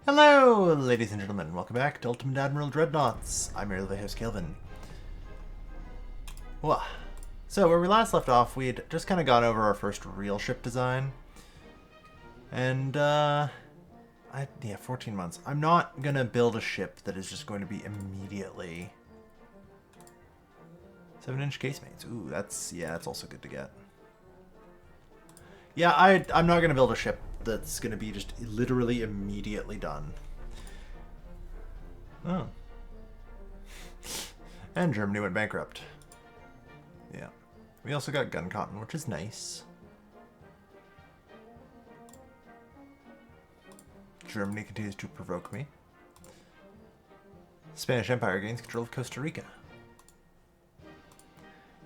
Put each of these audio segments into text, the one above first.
Hello, ladies and gentlemen. Welcome back to Ultimate Admiral Dreadnoughts. I'm your host, Kelvin. Well, so where we last left off, we'd just kind of gone over our first real ship design. And, yeah, 14 months. I'm not going to build a ship that is just going to be immediately 7-inch casemates. Ooh, that's also good to get. Yeah, I'm not going to build a ship that's going to be just literally immediately done. Oh. And Germany went bankrupt. Yeah. We also got gun cotton, which is nice. Germany continues to provoke me. Spanish Empire gains control of Costa Rica.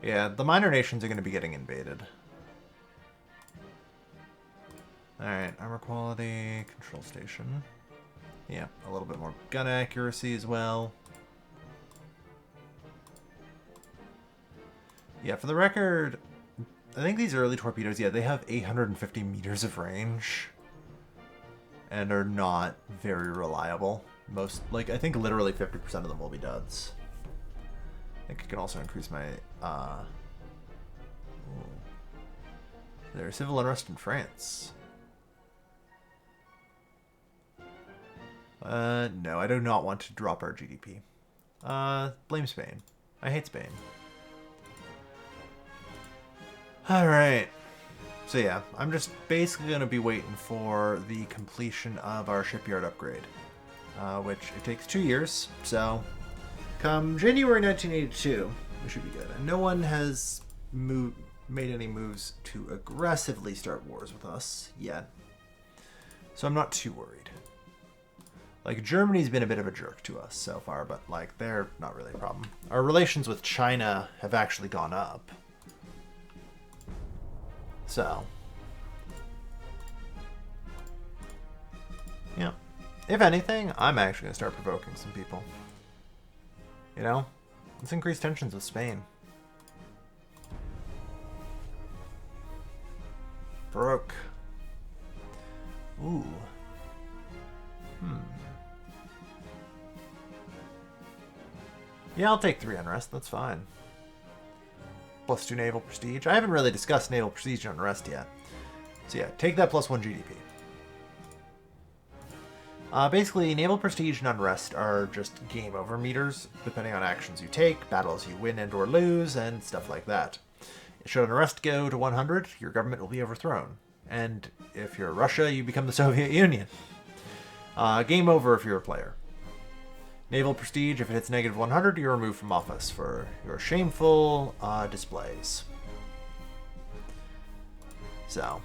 Yeah, the minor nations are going to be getting invaded. Alright, armor quality, control station. Yeah, a little bit more gun accuracy as well. Yeah, for the record, I think these early torpedoes, yeah, they have 850 meters of range. And are not very reliable. I think literally 50% of them will be duds. I think I can also increase my, There's civil unrest in France. No, I do not want to drop our GDP. Blame Spain. I hate Spain. Alright. So yeah, I'm just basically going to be waiting for the completion of our shipyard upgrade. Which it takes 2 years, so come January 1982, we should be good. And no one has made any moves to aggressively start wars with us yet. So I'm not too worried. Like, Germany's been a bit of a jerk to us so far, but, like, they're not really a problem. Our relations with China have actually gone up. So. Yeah. If anything, I'm actually going to start provoking some people. You know? Let's increase tensions with Spain. Baroque. Ooh. Yeah, I'll take 3 unrest. That's fine. +2 naval prestige. I haven't really discussed naval prestige and unrest yet. So yeah, take that +1 GDP. Basically, naval prestige and unrest are just game over meters, depending on actions you take, battles you win and or lose, and stuff like that. Should unrest go to 100, your government will be overthrown. And if you're Russia, you become the Soviet Union. Game over if you're a player. Naval prestige, if it hits -100, you're removed from office for your shameful displays. So.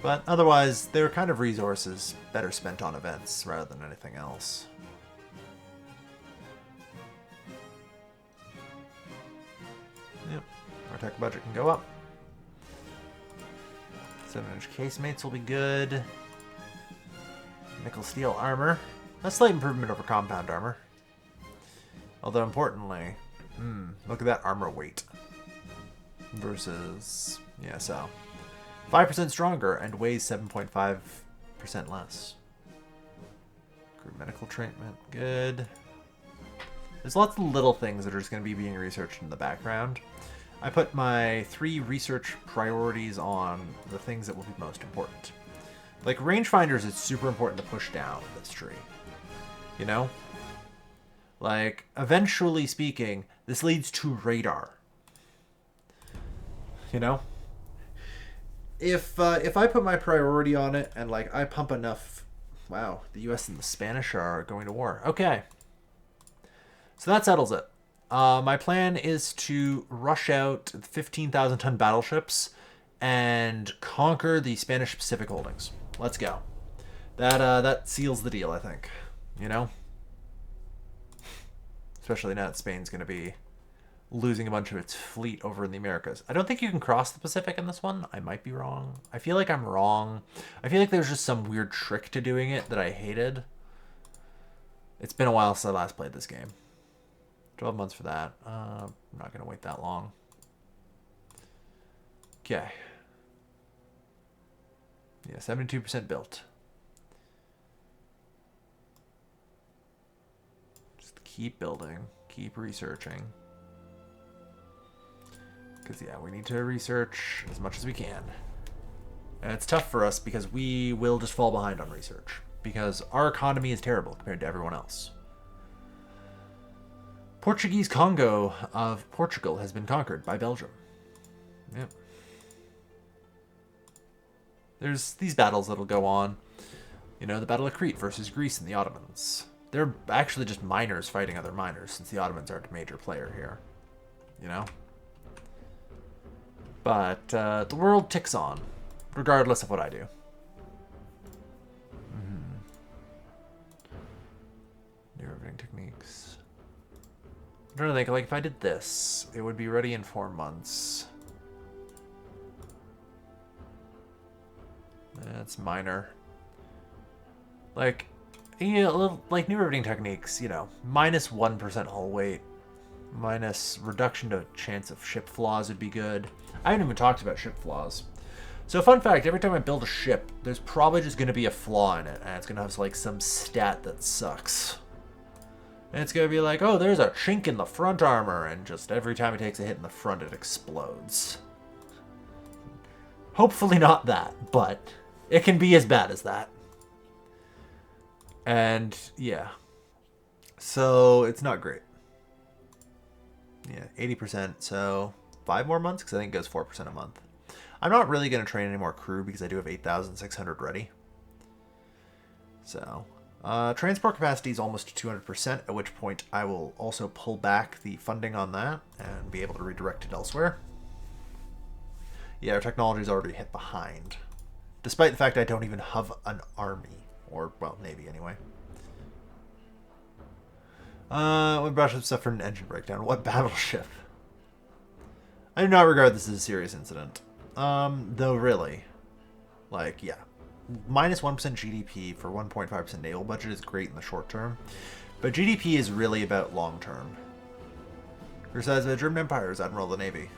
But otherwise, they're kind of resources better spent on events rather than anything else. Yep, our tech budget can go up. 7-inch casemates will be good. Nickel steel armor. A slight improvement over compound armor. Although importantly, look at that armor weight. Versus, yeah, so 5% stronger and weighs 7.5% less. Crew medical treatment, good. There's lots of little things that are just going to be being researched in the background. I put my 3 research priorities on the things that will be most important. Like, rangefinders, it's super important to push down this tree. You know? Like, eventually speaking, this leads to radar. You know? If I put my priority on it and, like, I pump enough... Wow, the US and the Spanish are going to war. Okay. So that settles it. My plan is to rush out 15,000-ton battleships and conquer the Spanish Pacific holdings. Let's go. That seals the deal, I think. You know? Especially now that Spain's going to be losing a bunch of its fleet over in the Americas. I don't think you can cross the Pacific in this one. I might be wrong. I feel like I'm wrong. I feel like there's just some weird trick to doing it that I hated. It's been a while since I last played this game. 12 months for that. I'm not going to wait that long. Okay. Yeah, 72% built. Just keep building. Keep researching. Because, yeah, we need to research as much as we can. And it's tough for us because we will just fall behind on research. Because our economy is terrible compared to everyone else. Portuguese Congo of Portugal has been conquered by Belgium. Yep. There's these battles that'll go on. You know, the Battle of Crete versus Greece and the Ottomans. They're actually just miners fighting other miners, since the Ottomans aren't a major player here. You know? But the world ticks on, regardless of what I do. New riveting techniques. I'm trying to think, like, if I did this, it would be ready in 4 months. That's minor. Like, you know, like new riveting techniques, you know, minus 1% hull weight, minus reduction to chance of ship flaws would be good. I haven't even talked about ship flaws. So fun fact, every time I build a ship, there's probably just going to be a flaw in it, and it's going to have like some stat that sucks. And it's going to be like, oh, there's a chink in the front armor, and just every time it takes a hit in the front, it explodes. Hopefully not that, but it can be as bad as that. And, yeah. So, it's not great. Yeah, 80%, so 5 more months, because I think it goes 4% a month. I'm not really going to train any more crew, because I do have 8,600 ready. So, transport capacity is almost 200%, at which point I will also pull back the funding on that, and be able to redirect it elsewhere. Yeah, our technology's already hit behind. Despite the fact I don't even have an army. Or, well, Navy anyway. When battleship suffered an engine breakdown. What battleship? I do not regard this as a serious incident. Though really. Like, yeah. Minus 1% GDP for 1.5% naval budget is great in the short term. But GDP is really about long term. Criticized by the German Empire as Admiral of the Navy.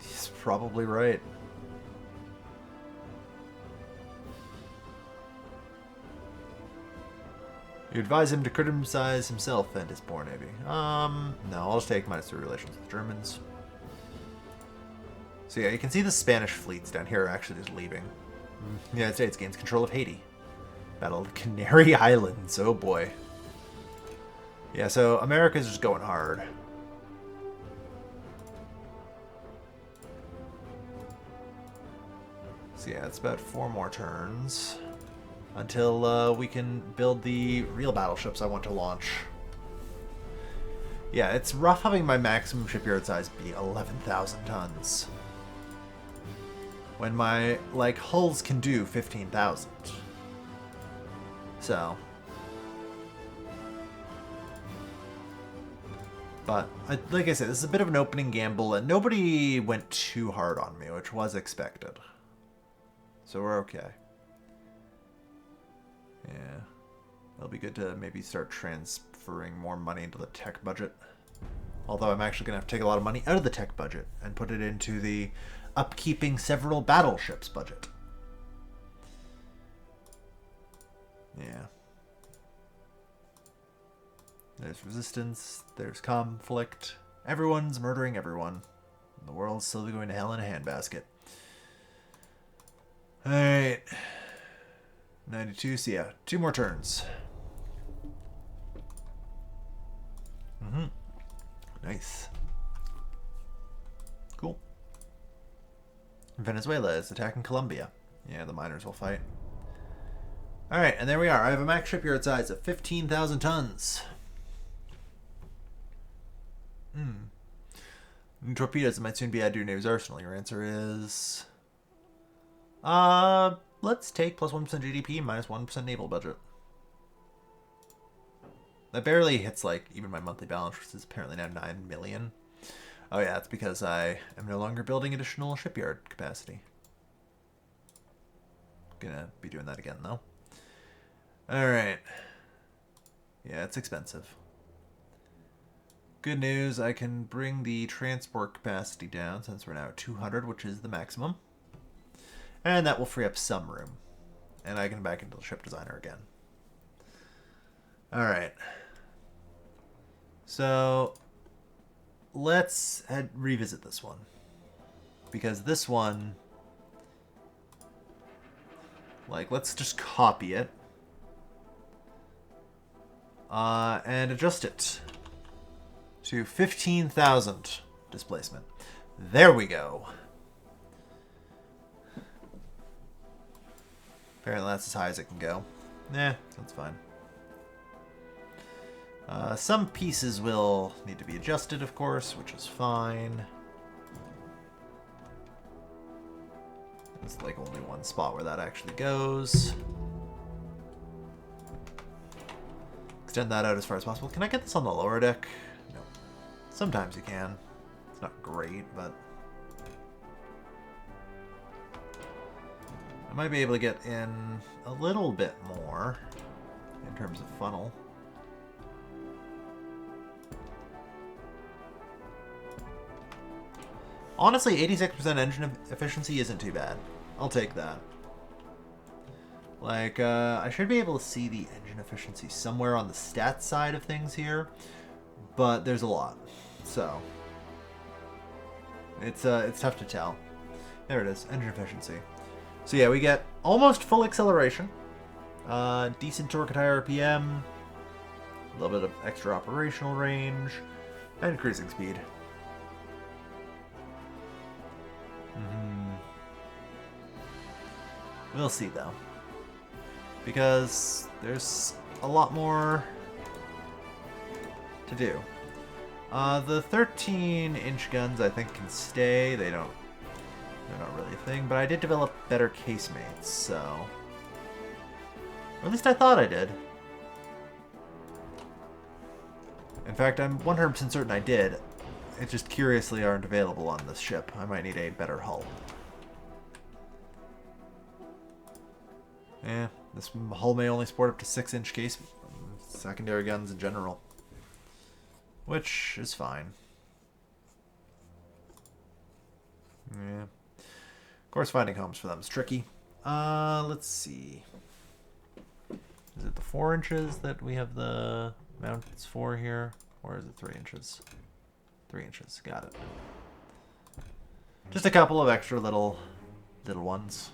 He's probably right. You advise him to criticize himself and his poor navy. No, I'll just take -3 relations with the Germans. So yeah, you can see the Spanish fleets down here are actually just leaving. The United States gains control of Haiti. Battle of the Canary Islands. Oh boy. Yeah, so America's just going hard. So yeah, it's about 4 more turns. Until we can build the real battleships I want to launch. Yeah, it's rough having my maximum shipyard size be 11,000 tons. When my, like, hulls can do 15,000. So. But, like I said, this is a bit of an opening gamble, and nobody went too hard on me, which was expected. So we're okay. Yeah, it'll be good to maybe start transferring more money into the tech budget. Although I'm actually going to have to take a lot of money out of the tech budget and put it into the upkeeping several battleships budget. Yeah. There's resistance, there's conflict. Everyone's murdering everyone. The world's slowly going to hell in a handbasket. Alright. 92, so yeah, 2 more turns. Nice. Cool. Venezuela is attacking Colombia. Yeah, the miners will fight. Alright, and there we are. I have a max shipyard size of 15,000 tons. New torpedoes that might soon be added to your Navy's arsenal. Your answer is... let's take plus 1% GDP, minus 1% naval budget. That barely hits, like, even my monthly balance, which is apparently now 9 million. Oh yeah, it's because I am no longer building additional shipyard capacity. Gonna be doing that again, though. Alright. Yeah, it's expensive. Good news, I can bring the transport capacity down, since we're now at 200, which is the maximum. And that will free up some room. And I can back into the ship designer again. Alright. So let's revisit this one. Because this one, like, let's just copy it. And adjust it to 15,000 displacement. There we go. Apparently that's as high as it can go. Nah, that's fine. Some pieces will need to be adjusted, of course, which is fine. There's like only one spot where that actually goes. Extend that out as far as possible. Can I get this on the lower deck? No. Sometimes you can. It's not great, but I might be able to get in a little bit more in terms of funnel. Honestly, 86% engine efficiency isn't too bad. I'll take that. Like, I should be able to see the engine efficiency somewhere on the stats side of things here, but there's a lot, so it's tough to tell. There it is, engine efficiency. So yeah, we get almost full acceleration, decent torque at high RPM, a little bit of extra operational range, and cruising speed. We'll see though, because there's a lot more to do. The 13-inch guns I think can stay. They're not really a thing, but I did develop better casemates, so, or at least I thought I did. In fact, I'm 100% certain I did. It just curiously aren't available on this ship. I might need a better hull. Yeah, this hull may only support up to 6-inch case secondary guns in general, which is fine. Yeah, of course, finding homes for them is tricky. Let's see. Is it the 4 inches that we have the mounts for here, or is it 3 inches? 3 inches. Got it. Just a couple of extra little ones.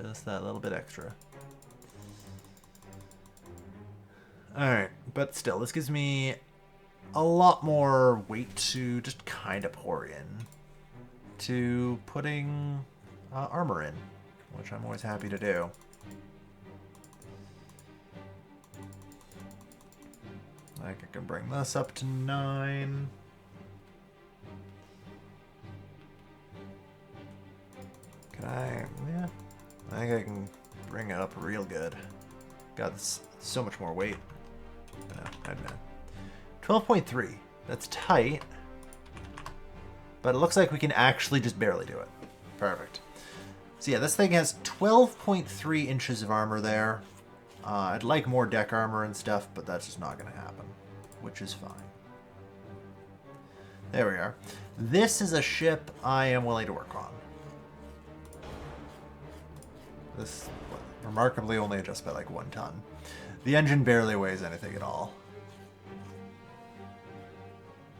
Just that little bit extra. Alright, but still, this gives me a lot more weight to just kind of pour in to putting armor in, which I'm always happy to do. Like, I can bring this up to 9. Can I? Yeah. I think I can bring it up real good. God, this so much more weight. No, I don't know. 12.3. That's tight. But it looks like we can actually just barely do it. Perfect. So yeah, this thing has 12.3 inches of armor there. I'd like more deck armor and stuff, but that's just not going to happen, which is fine. There we are. This is a ship I am willing to work on. This remarkably only adjusts by like 1 ton. The engine barely weighs anything at all.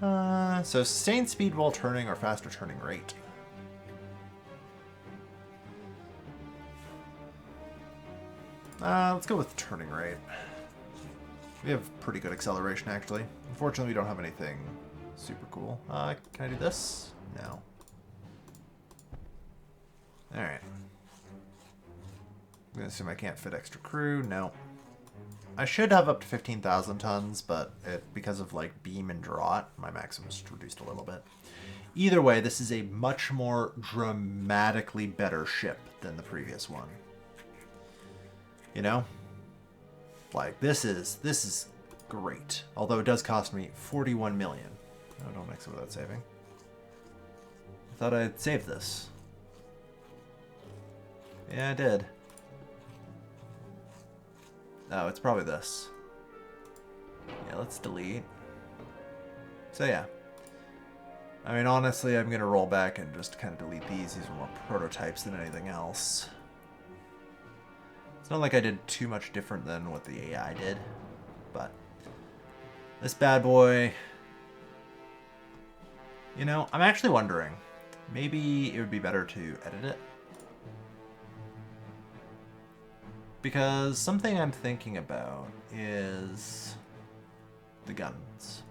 So sustained speed while turning or faster turning rate. Let's go with turning rate. We have pretty good acceleration actually. Unfortunately, we don't have anything super cool. Can I do this? No. Alright. I'm going to assume I can't fit extra crew. No. I should have up to 15,000 tons, but because of like beam and draught, my maximum is reduced a little bit. Either way, this is a much more dramatically better ship than the previous one. You know? Like, this is great. Although it does cost me 41 million. No, don't mix it without saving. I thought I'd save this. Yeah, I did. Oh, it's probably this. Yeah, let's delete. So yeah. I mean, honestly, I'm going to roll back and just kind of delete these. These are more prototypes than anything else. It's not like I did too much different than what the AI did, but this bad boy, you know, I'm actually wondering, maybe it would be better to edit it. Because something I'm thinking about is the guns.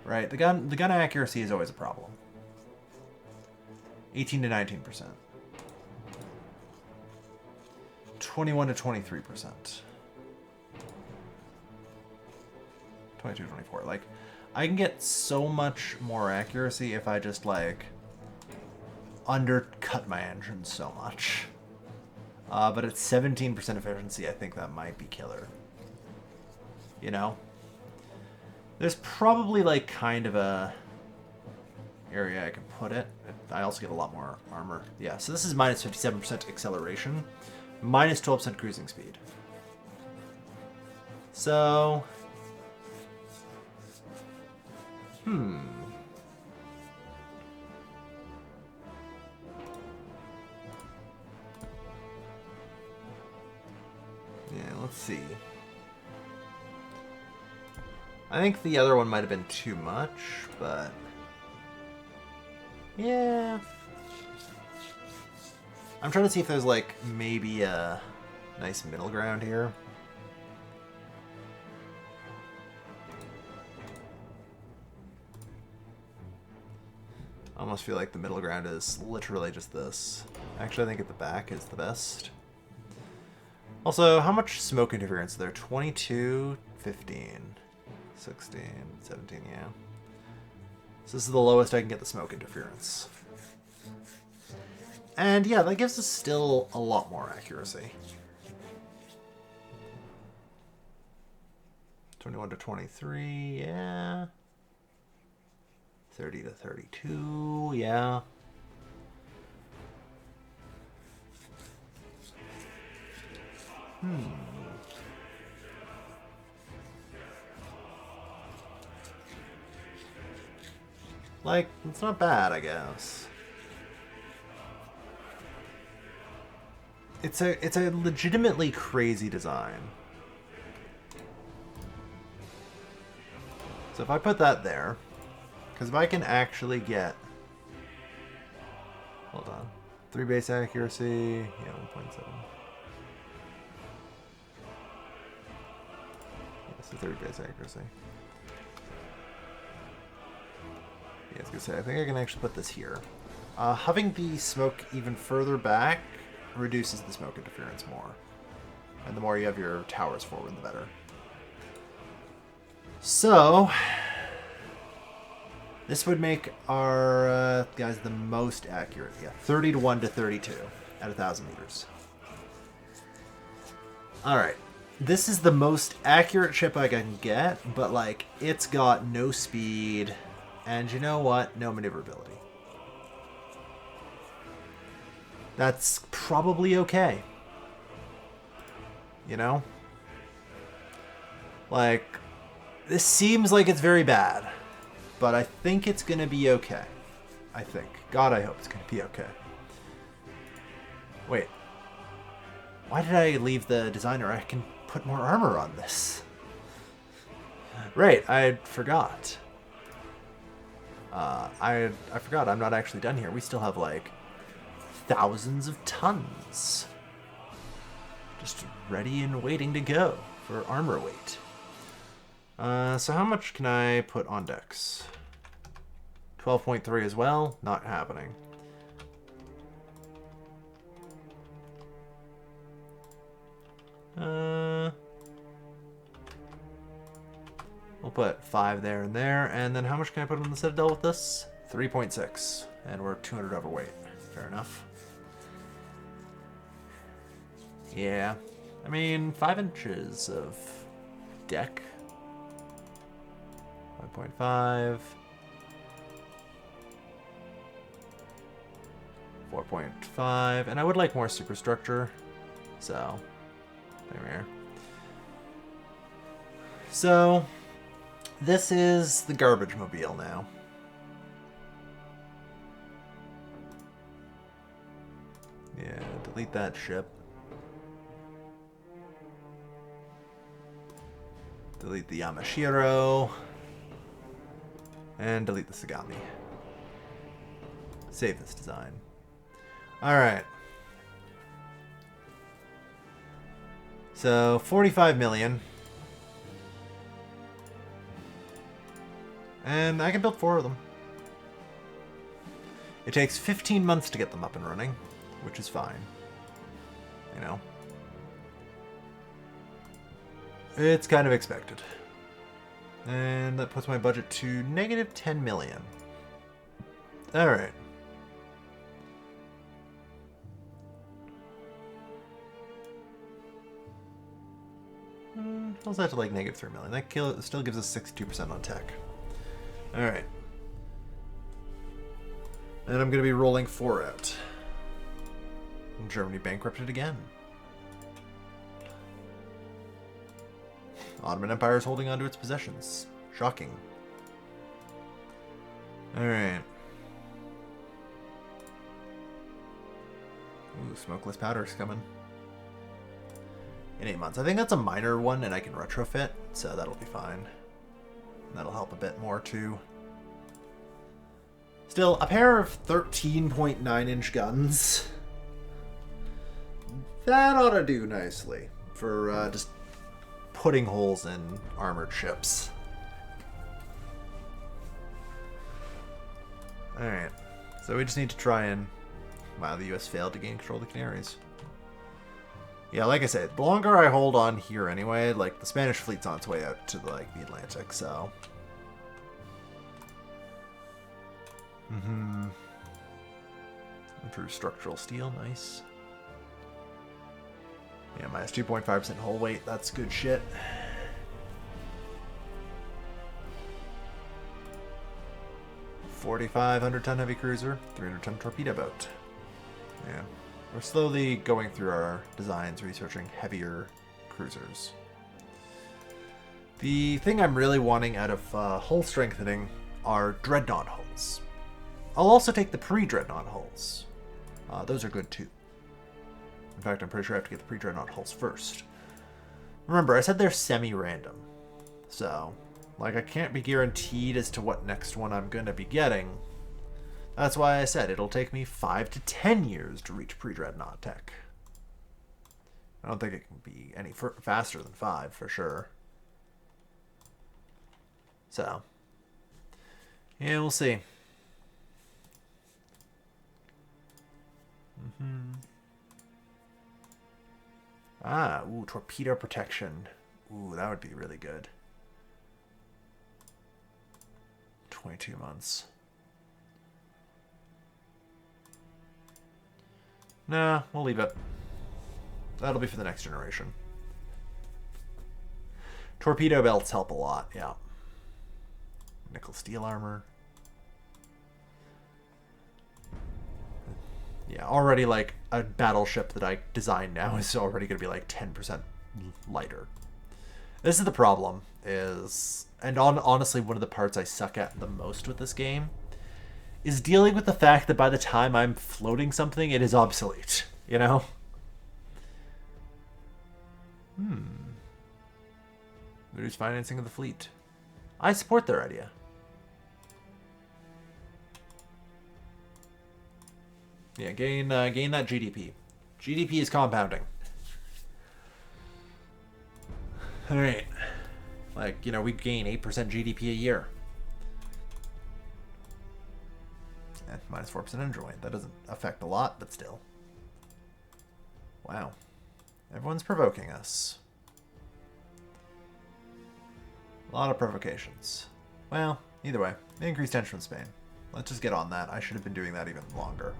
Right, the gun accuracy is always a problem. 18 to 19%. 21 to 23%. 22 to 24. Like, I can get so much more accuracy if I just, like, undercut my engine so much. But at 17% efficiency, I think that might be killer. You know? There's probably, like, kind of a area I can put it. I also get a lot more armor. Yeah, so this is minus 57% acceleration, minus 12% cruising speed. So... yeah, let's see. I think the other one might have been too much, but... yeah. I'm trying to see if there's, like, maybe a nice middle ground here. I almost feel like the middle ground is literally just this. Actually, I think at the back is the best. Also, how much smoke interference is there? 22, 15, 16, 17, yeah. So this is the lowest I can get the smoke interference. And yeah, that gives us still a lot more accuracy. 21 to 23, yeah. 30 to 32, yeah. Like, it's not bad, I guess. It's a legitimately crazy design. So if I put that there, because if I can actually get, hold on, 3 base accuracy, yeah, 1.7. Yeah, so 3 base accuracy. Yeah, I was gonna say, I think I can actually put this here. Having the smoke even further back reduces the smoke interference more. And the more you have your towers forward, the better. So, this would make our guys the most accurate. Yeah, 31 to 32 at 1,000 meters. Alright. This is the most accurate ship I can get, but, like, it's got no speed, and you know what? No maneuverability. That's probably okay. You know? Like, this seems like it's very bad, but I think it's gonna be okay. I think. God, I hope it's gonna be okay. Wait. Why did I leave the designer? I can put more armor on this. Right, I forgot. I forgot I'm not actually done here. We still have, like, thousands of tons. Just ready and waiting to go for armor weight. So how much can I put on decks? 12.3 as well? Not happening. We'll put 5 there and there. And then how much can I put on the Citadel with this? 3.6. And we're 200 overweight. Fair enough. Yeah. I mean, 5 inches of deck. 5.5. 4.5. And I would like more superstructure. So, there we are. So, This is the garbage mobile now. Yeah, delete that ship. Delete the Yamashiro. And delete the Sagami. Save this design. Alright. So, 45 million. And I can build 4 of them. It takes 15 months to get them up and running, which is fine. You know. It's kind of expected. And that puts my budget to negative 10 million. Alright. How's that to like negative 3 million? That still gives us 62% on tech. Alright. And I'm going to be rolling 4 out. Germany bankrupted again. Ottoman Empire is holding on to its possessions. Shocking. Alright. Ooh, smokeless powder's coming. In 8 months. I think that's a minor one and I can retrofit, so that'll be fine. That'll help a bit more too. Still, a pair of 13.9-inch guns. That ought to do nicely for just putting holes in armored ships. Alright, so we just need to try and... Wow, the US failed to gain control of the Canaries. Yeah, like I said, the longer I hold on here anyway, like, the Spanish fleet's on its way out to, the Atlantic, so... Improve structural steel, nice. Yeah, minus 2.5% hull weight, that's good shit. $4,500-ton heavy cruiser, 300-ton torpedo boat. Yeah, we're slowly going through our designs, researching heavier cruisers. The thing I'm really wanting out of hull strengthening are dreadnought hulls. I'll also take the pre-dreadnought hulls. Those are good too. In fact, I'm pretty sure I have to get the pre-dreadnought hulls first. Remember, I said they're semi-random. So, like, I can't be guaranteed as to what next one I'm going to be getting. That's why I said it'll take me 5 to 10 years to reach pre-dreadnought tech. I don't think it can be any faster than 5, for sure. So, yeah, we'll see. Ooh, torpedo protection. Ooh, that would be really good. 22 months. Nah, we'll leave it. That'll be for the next generation. Torpedo belts help a lot, yeah. Nickel steel armor. Yeah, already like a battleship that I designed now is already going to be like 10% lighter. This is the problem, honestly one of the parts I suck at the most with this game, is dealing with the fact that by the time I'm floating something, it is obsolete, you know? Reduce financing of the fleet. I support their idea. Yeah, gain that GDP. GDP is compounding. Alright. Like, you know, we gain 8% GDP a year. And minus 4% engine weight. That doesn't affect a lot, but still. Wow. Everyone's provoking us. A lot of provocations. Well, either way. Increased tension with Spain. Let's just get on that. I should have been doing that even longer.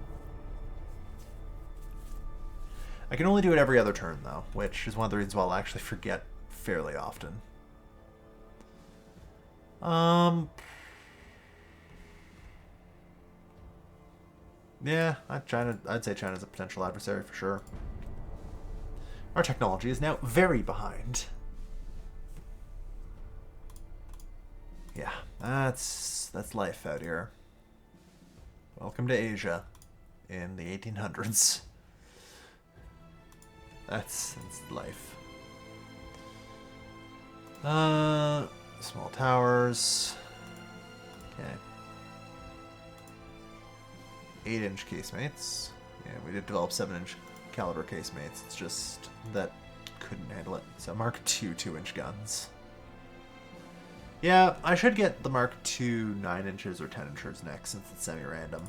I can only do it every other turn, though, which is one of the reasons why I'll actually forget fairly often. Yeah, I'd say China's a potential adversary for sure. Our technology is now very behind. That's life out here. Welcome to Asia in the 1800s. That's life. Small towers. Okay. 8-inch casemates. Yeah, we did develop 7-inch caliber casemates. It's just that couldn't handle it. So Mark II 2-inch guns. Yeah, I should get the Mark II 9 inches or 10 inches next since it's semi-random.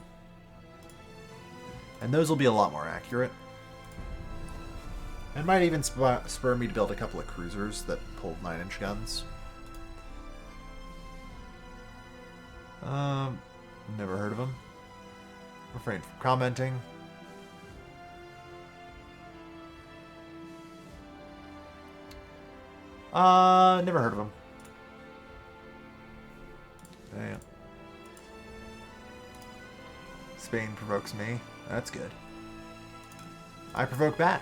And those will be a lot more accurate. It might even spur me to build a couple of cruisers that pulled 9-inch guns. Never heard of them. Refrain from commenting. Never heard of them. Damn. Spain provokes me. That's good. I provoke back.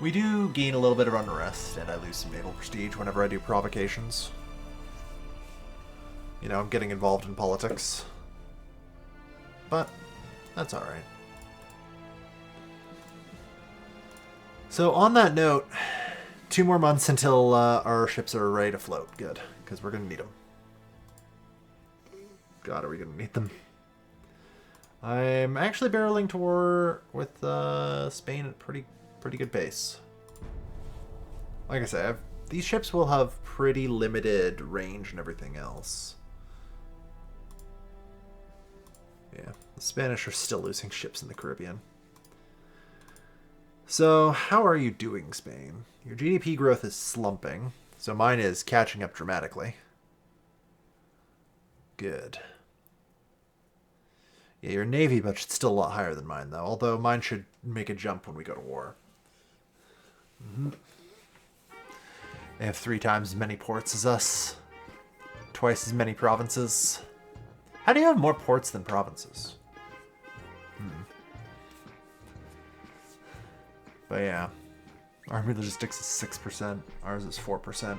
We do gain a little bit of unrest, and I lose some naval prestige whenever I do provocations. You know, I'm getting involved in politics. But that's alright. So on that note, 2 more months until our ships are ready to float. Good, because we're going to need them. God, are we going to need them? I'm actually barreling to war with Spain at pretty good pace. Like I said, these ships will have pretty limited range and everything else. Yeah, the Spanish are still losing ships in the Caribbean. So, how are you doing, Spain? Your GDP growth is slumping, so mine is catching up dramatically. Good. Yeah, your Navy budget's still a lot higher than mine, though, although mine should make a jump when we go to war. They have 3 times as many ports as us. Twice as many provinces. How do you have more ports than provinces? But yeah. Army logistics is 6%. Ours is 4%.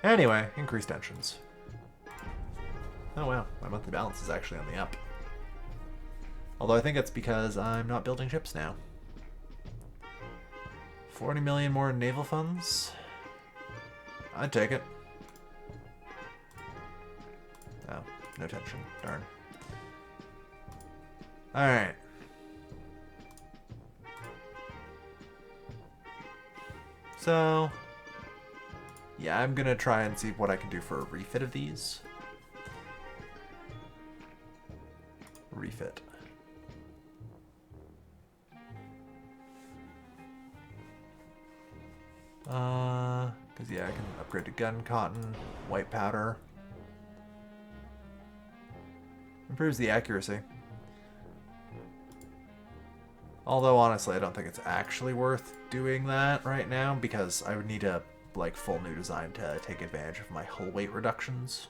Anyway, increased tensions. Oh wow, my monthly balance is actually on the up. Although I think it's because I'm not building ships now. 40 million more in naval funds? I'd take it. Oh, no tension. Darn. Alright. So, yeah, I'm gonna try and see what I can do for a refit of these. Refit. Because yeah, I can upgrade to gun cotton, white powder. Improves the accuracy. Although honestly, I don't think it's actually worth doing that right now because I would need a like full new design to take advantage of my hull weight reductions.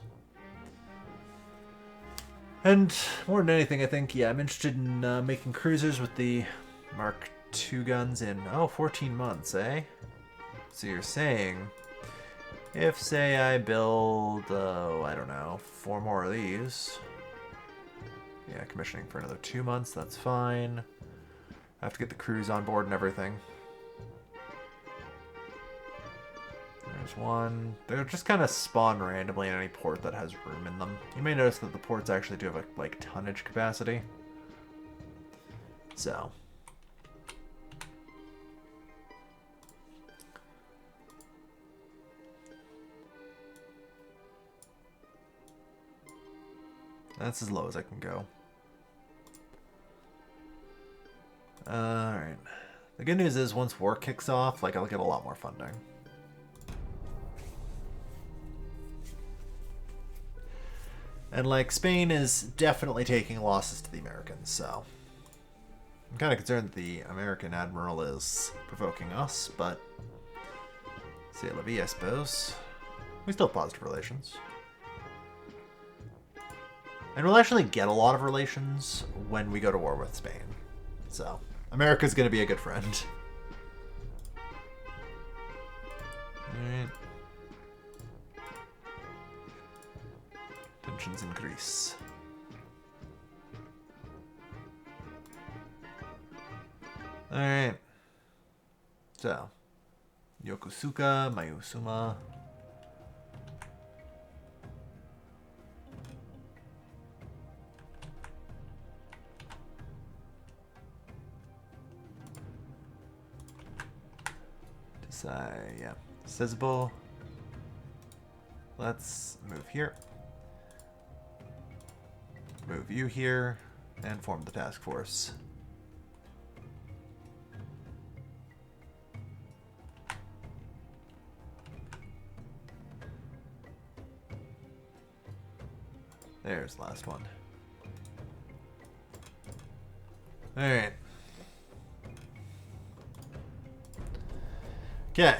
And more than anything, I think, yeah, I'm interested in making cruisers with the Mark II guns in, 14 months, eh? So you're saying, if, say, I build, I don't know, 4 more of these. Yeah, commissioning for another 2 months, that's fine. I have to get the crews on board and everything. There's one. They'll just kind of spawn randomly in any port that has room in them. You may notice that the ports actually do have a, like, tonnage capacity. So. That's as low as I can go. Alright. The good news is once war kicks off, like, I'll get a lot more funding. And, like, Spain is definitely taking losses to the Americans, so... I'm kind of concerned that the American Admiral is provoking us, but... C'est la vie, I suppose. We still have positive relations. And we'll actually get a lot of relations when we go to war with Spain. So, America's going to be a good friend. Alright. Tensions increase. Alright. So. Yokosuka, Mayusuma. Yeah. Sizable. Let's move here. Move you here. And form the task force. There's the last one. Alright. Okay.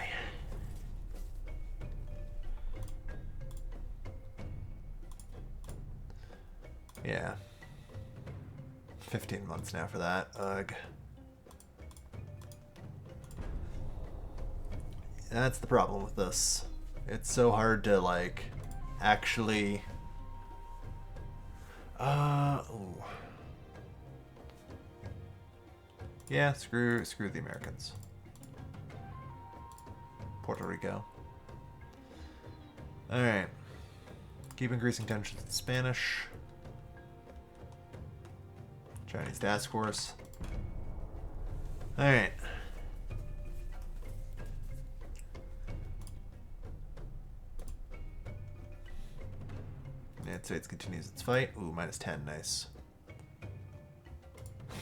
Yeah. 15 months now for that. Ugh. That's the problem with this. It's so hard to, like, actually... Ooh. Yeah, screw the Americans. Puerto Rico. Alright. Keep increasing tensions in Spanish. Chinese task force. Alright. United States continues its fight. Ooh, -10, nice.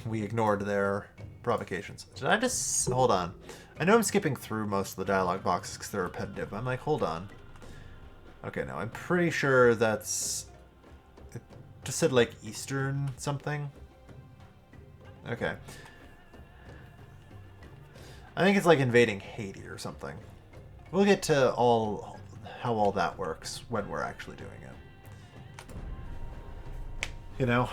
We ignored their provocations. Did I just... Hold on. I know I'm skipping through most of the dialogue boxes because they're repetitive. I'm like, hold on. Okay, no, I'm pretty sure that's... It just said, like, Eastern something. Okay. I think it's like invading Haiti or something. We'll get to how all that works when we're actually doing it. You know,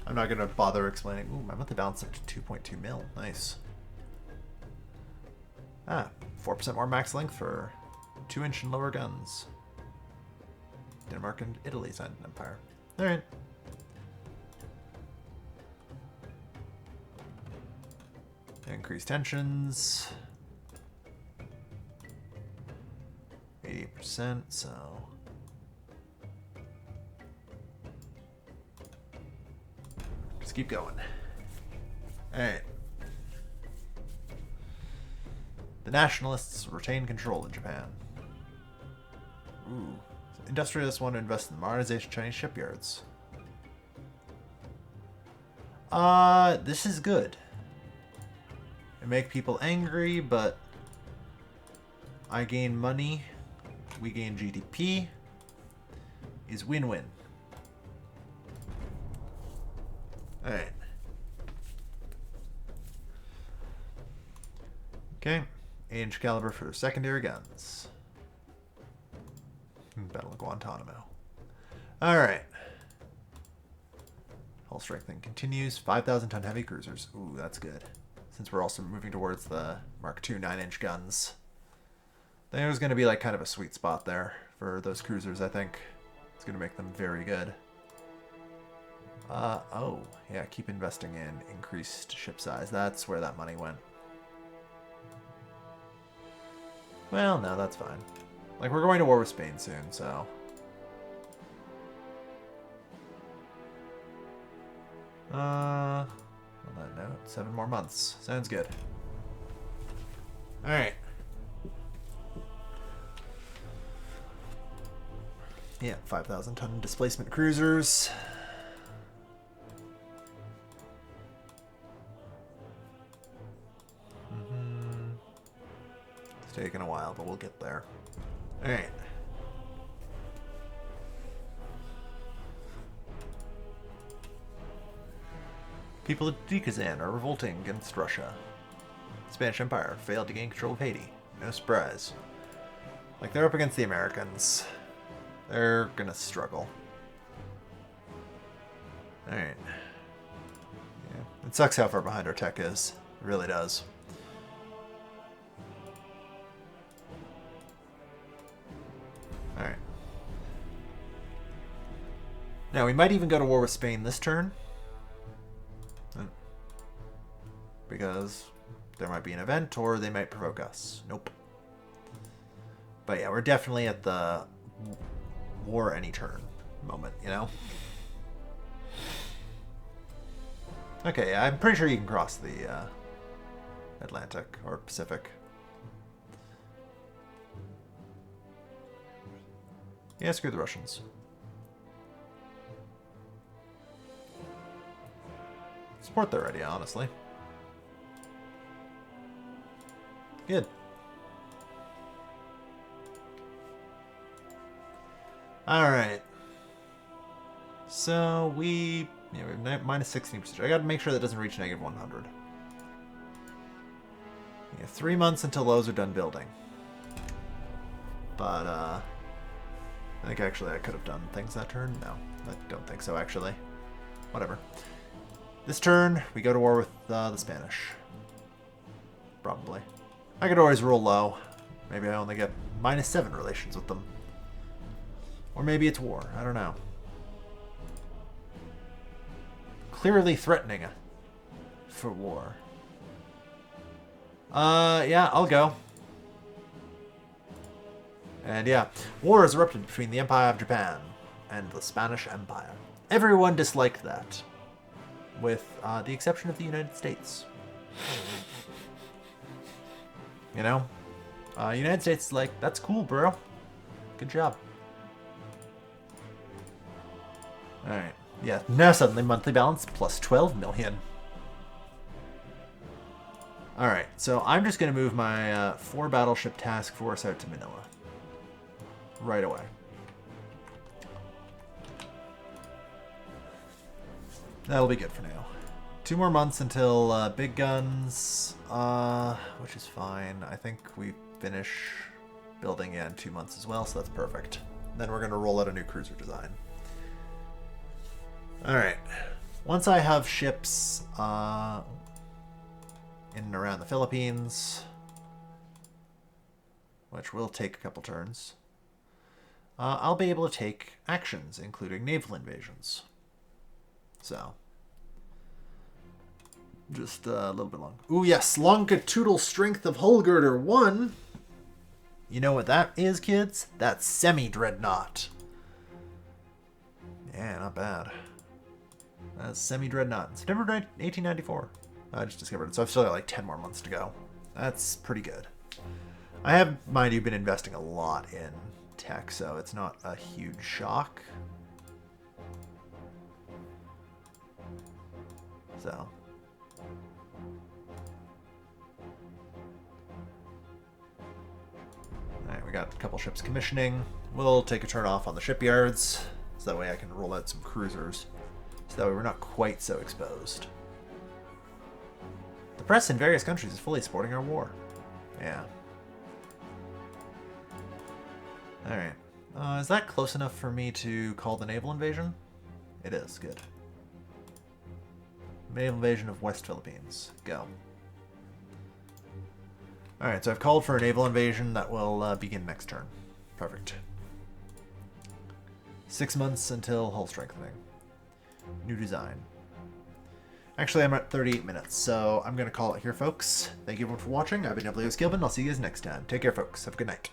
I'm not going to bother explaining. Ooh, my monthly balance up to 2.2 mil. Nice. Ah, 4% more max length for 2-inch and lower guns. Denmark and Italy signed an empire. Alright. Increase tensions. 80%, so... Just keep going. Alright. The nationalists retain control in Japan. Ooh. Industrialists want to invest in the modernization of Chinese shipyards. This is good. It make people angry, but I gain money, we gain GDP, is win-win. Alright. Okay. 8-inch caliber for secondary guns. Battle of Guantanamo. Alright. Hull strengthening continues. 5,000-ton heavy cruisers. Ooh, that's good. Since we're also moving towards the Mark II 9-inch guns. There's going to be like kind of a sweet spot there for those cruisers, I think. It's going to make them very good. Oh, yeah, keep investing in increased ship size. That's where that money went. Well, no, that's fine. Like, we're going to war with Spain soon, so... On that note, 7 more months. Sounds good. Alright. Yeah, 5,000-ton displacement cruisers. It's taking a while, but we'll get there. Alright. People of Dikazan are revolting against Russia. The Spanish Empire failed to gain control of Haiti. No surprise. Like, they're up against the Americans. They're gonna struggle. Alright. Yeah. It sucks how far behind our tech is. It really does. Alright. Now, we might even go to war with Spain this turn. Because there might be an event, or they might provoke us. Nope. But yeah, we're definitely at the war any turn moment, you know? Okay, yeah, I'm pretty sure you can cross the Atlantic or Pacific. Yeah, screw the Russians. Support their idea, honestly. Good. Alright. So we have minus 16%. I gotta make sure that doesn't reach negative 100. Yeah, 3 months until those are done building. But, I think actually I could have done things that turn. No, I don't think so, actually. Whatever. This turn, we go to war with the Spanish. Probably. I could always roll low. Maybe I only get minus 7 relations with them. Or maybe it's war. I don't know. Clearly threatening for war. Yeah, I'll go. And yeah, war has erupted between the Empire of Japan and the Spanish Empire. Everyone disliked that, with the exception of the United States. You know? United States is like, that's cool, bro. Good job. Alright. Yeah, now suddenly monthly balance plus 12 million. Alright, so I'm just going to move my 4 battleship task force out to Manila. Right away. That'll be good for now. 2 more months until big guns, which is fine. I think we finish building in 2 months as well, so that's perfect. Then we're going to roll out a new cruiser design. Alright. Once I have ships in and around the Philippines, which will take a couple turns, I'll be able to take actions, including naval invasions. So, just a little bit long. Ooh, yes, longitudinal strength of hull girder 1. You know what that is, kids? That's semi-dreadnought. Yeah, not bad. That's semi-dreadnought. September 1894. I just discovered it, so I've still got like 10 more months to go. That's pretty good. I have, mind you, been investing a lot in tech, so it's not a huge shock. So. Alright, we got a couple ships commissioning. We'll take a turn off on the shipyards, so that way I can roll out some cruisers. So that way we're not quite so exposed. The press in various countries is fully supporting our war. Yeah. Alright. Is that close enough for me to call the naval invasion? It is. Good. Naval invasion of West Philippines. Go. Alright, so I've called for a naval invasion that will begin next turn. Perfect. 6 months until hull strengthening. New design. Actually, I'm at 38 minutes, so I'm going to call it here, folks. Thank you everyone for watching. I've been WS Gilbin. I'll see you guys next time. Take care, folks. Have a good night.